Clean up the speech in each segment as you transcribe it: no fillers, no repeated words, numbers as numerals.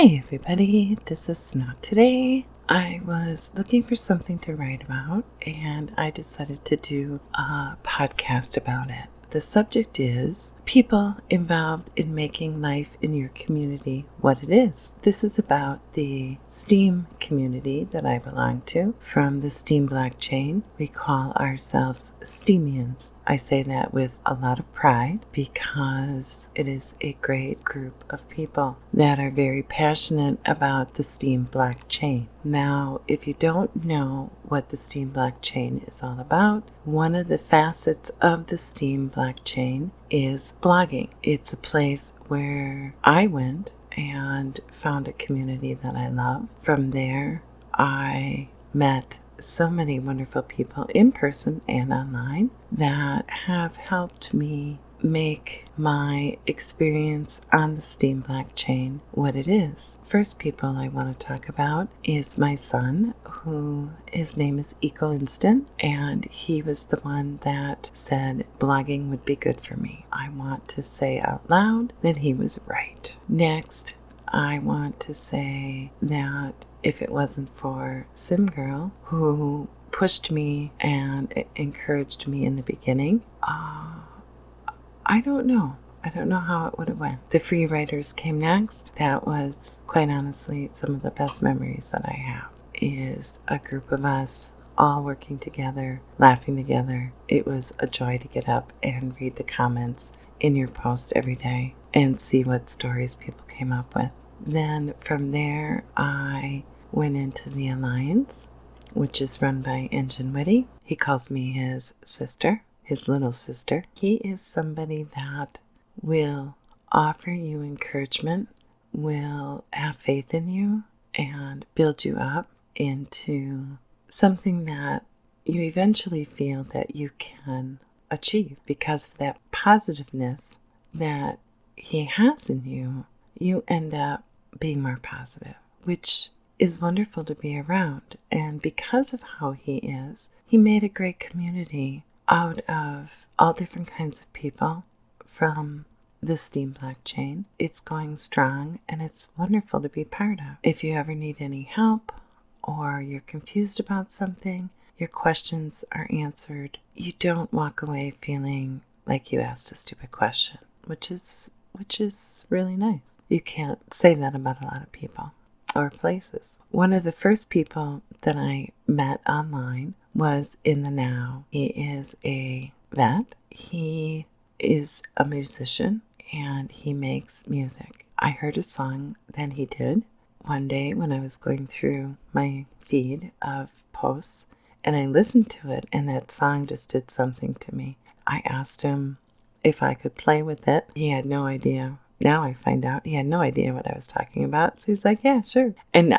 Hi everybody, this is Snook. Today I was looking for something to write about and I decided to do a podcast about it. The subject is people involved in making life in your community what it is. This is about the Steem community that I belong to. From the Steem blockchain, we call ourselves Steemians. I say that with a lot of pride because it is a great group of people that are very passionate about the Steem blockchain. Now, if you don't know what the Steem blockchain is all about, one of the facets of the Steem blockchain is blogging. It's a place where I went and found a community that I love. From there, I met so many wonderful people in person and online that have helped me make my experience on the Steem blockchain what it is. First people I want to talk about is my son, who his name is Ecoinstant, and he was the one that said blogging would be good for me. I want to say out loud that he was right. Next, I want to say that if it wasn't for simgirl, who pushed me and encouraged me in the beginning, I don't know. I don't know how it would have went. The free writers came next. That was, quite honestly, some of the best memories that I have, is a group of us all working together, laughing together. It was a joy to get up and read the comments in your post every day and see what stories people came up with. Then from there, I went into the Alliance, which is run by enginewitty. He calls me his sister, his little sister. He is somebody that will offer you encouragement, will have faith in you, and build you up into something that you eventually feel that you can achieve. Because of that positiveness that he has in you, you end up being more positive, which is wonderful to be around. And because of how he is, he made a great community out of all different kinds of people from the Steem blockchain. It's going strong and it's wonderful to be part of. If you ever need any help or you're confused about something, your questions are answered. You don't walk away feeling like you asked a stupid question, which is really nice. You can't say that about a lot of people or places. One of the first people that I met online was inthenow. He is a vet. He is a musician and he makes music. I heard a song that he did one day when I was going through my feed of posts, and I listened to it, and that song just did something to me. I asked him if I could play with it. He had no idea. Now I find out he had no idea what I was talking about. So he's like, yeah, sure. And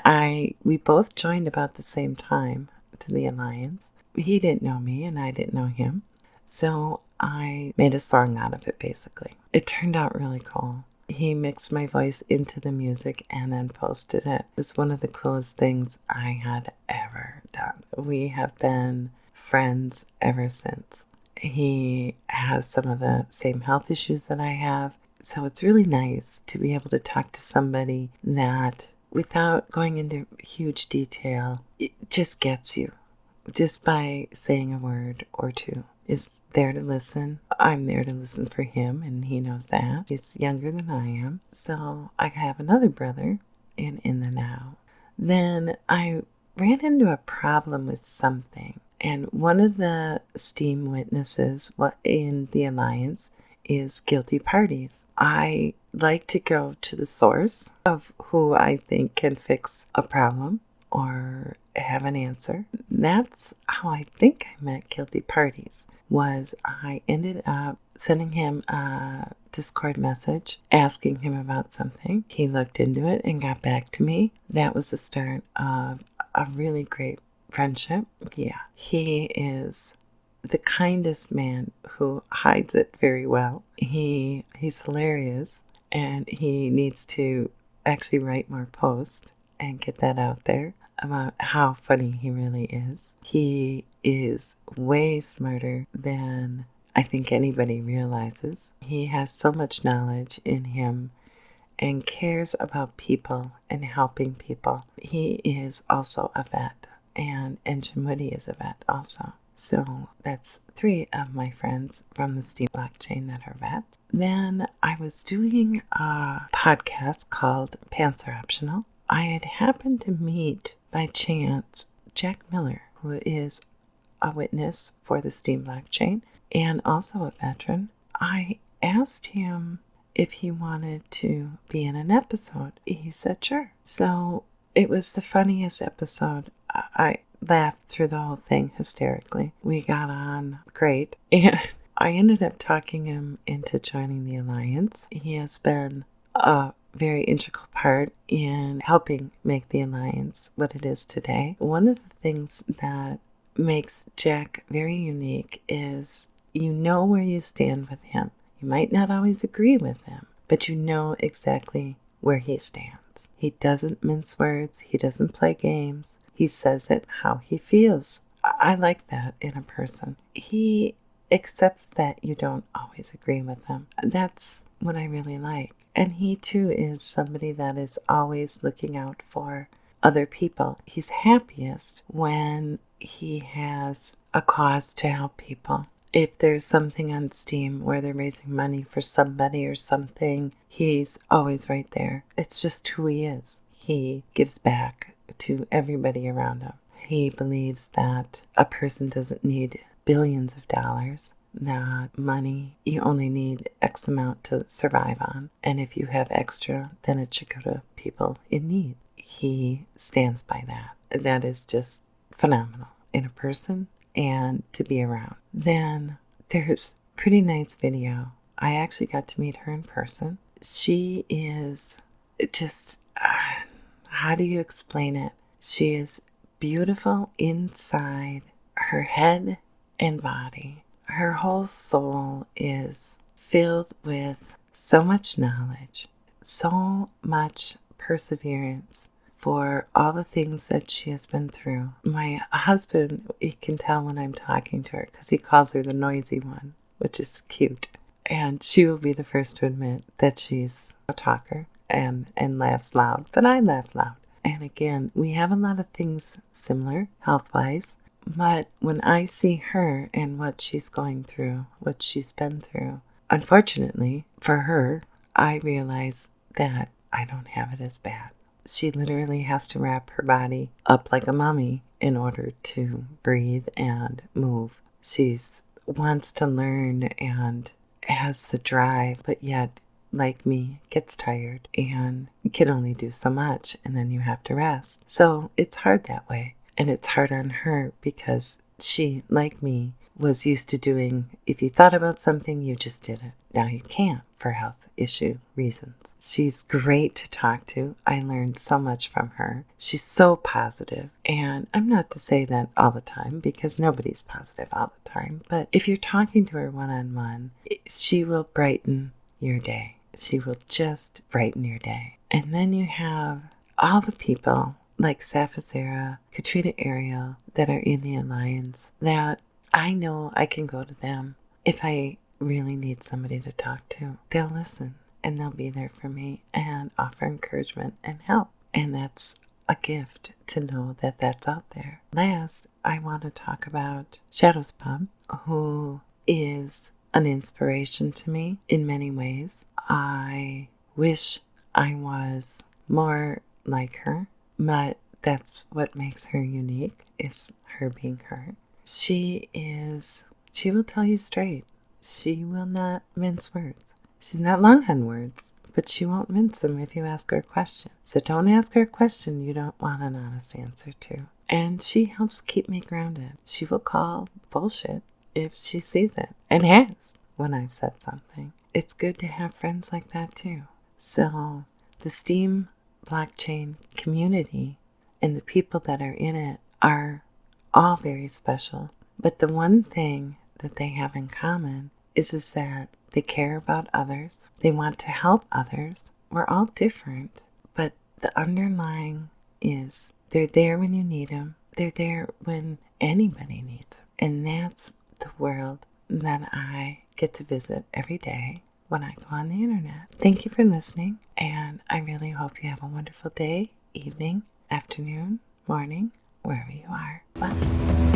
we both joined about the same time to the Alliance. He didn't know me and I didn't know him. So I made a song out of it, basically. It turned out really cool. He mixed my voice into the music and then posted it. It's one of the coolest things I had ever done. We have been friends ever since. He has some of the same health issues that I have. So it's really nice to be able to talk to somebody that, without going into huge detail, it just gets you. Just by saying a word or two. Is there to listen. I'm there to listen for him, and he knows that. He's younger than I am. So I have another brother in inthenow. Then I ran into a problem with something. And one of the Steem witnesses in the Alliance is guiltyparties. I like to go to the source of who I think can fix a problem or have an answer. That's how I think I met guiltyparties. Was I ended up sending him a Discord message asking him about something. He looked into it and got back to me. That was the start of a really great friendship. Yeah, he is the kindest man who hides it very well. He's hilarious, and he needs to actually write more posts and get that out there about how funny he really is. He is way smarter than I think anybody realizes. He has so much knowledge in him and cares about people and helping people. He is also a vet, and enginewitty is a vet also. So that's 3 of my friends from the Steem blockchain that are vets. Then I was doing a podcast called Pants Are Optional. I had happened to meet by chance Jackmiller, who is a witness for the Steem blockchain and also a veteran. I asked him if he wanted to be in an episode. He said sure. So it was the funniest episode. I laughed through the whole thing hysterically. We got on great, and I ended up talking him into joining the Alliance. He has been a very integral part in helping make the Alliance what it is today. One of the things that makes Jack very unique is you know where you stand with him. You might not always agree with him, but you know exactly where he stands. He doesn't mince words. He doesn't play games. He says it how he feels. I like that in a person. He accepts that you don't always agree with him. That's what I really like. And he too is somebody that is always looking out for other people. He's happiest when he has a cause to help people. If there's something on Steem where they're raising money for somebody or something, he's always right there. It's just who he is. He gives back to everybody around him. He believes that a person doesn't need billions of dollars, that money, you only need X amount to survive on. And if you have extra, then it should go to people in need. He stands by that. That is just phenomenal in a person and to be around. Then there's prettynicevideo. I actually got to meet her in person. She is just, how do you explain it? She is beautiful inside her head and body. Her whole soul is filled with so much knowledge, so much perseverance for all the things that she has been through. My husband, he can tell when I'm talking to her because he calls her the noisy one, which is cute. And she will be the first to admit that she's a talker and laughs loud, but I laugh loud. And again, we have a lot of things similar health-wise, but when I see her and what she's going through, what she's been through, unfortunately for her, I realize that I don't have it as bad. She literally has to wrap her body up like a mummy in order to breathe and move. She wants to learn and has the drive, but yet, like me, gets tired and can only do so much, and then you have to rest. So it's hard that way. And it's hard on her because she, like me, was used to doing, if you thought about something, you just did it. Now you can't for health issue reasons. She's great to talk to. I learned so much from her. She's so positive. And I'm not to say that all the time because nobody's positive all the time. But if you're talking to her one-on-one, she will brighten your day. She will just brighten your day. And then you have all the people like Saffisara, Ariel, that are in the Alliance, that I know I can go to them if I really need somebody to talk to. They'll listen and they'll be there for me and offer encouragement and help. And that's a gift to know that that's out there. Last, I want to talk about Shadowspub, who is an inspiration to me in many ways. I wish I was more like her. But that's what makes her unique, is her being her. She will tell you straight. She will not mince words. She's not long on words, but she won't mince them if you ask her a question. So don't ask her a question you don't want an honest answer to. And she helps keep me grounded. She will call bullshit if she sees it, and has when I've said something. It's good to have friends like that too. So the Steem blockchain community and the people that are in it are all very special. But the one thing that they have in common is that they care about others. They want to help others. We're all different, but the underlying is they're there when you need them. They're there when anybody needs them. And that's the world that I get to visit every day. when I go on the internet. Thank you for listening, and I really hope you have a wonderful day, evening, afternoon, morning, wherever you are. Bye.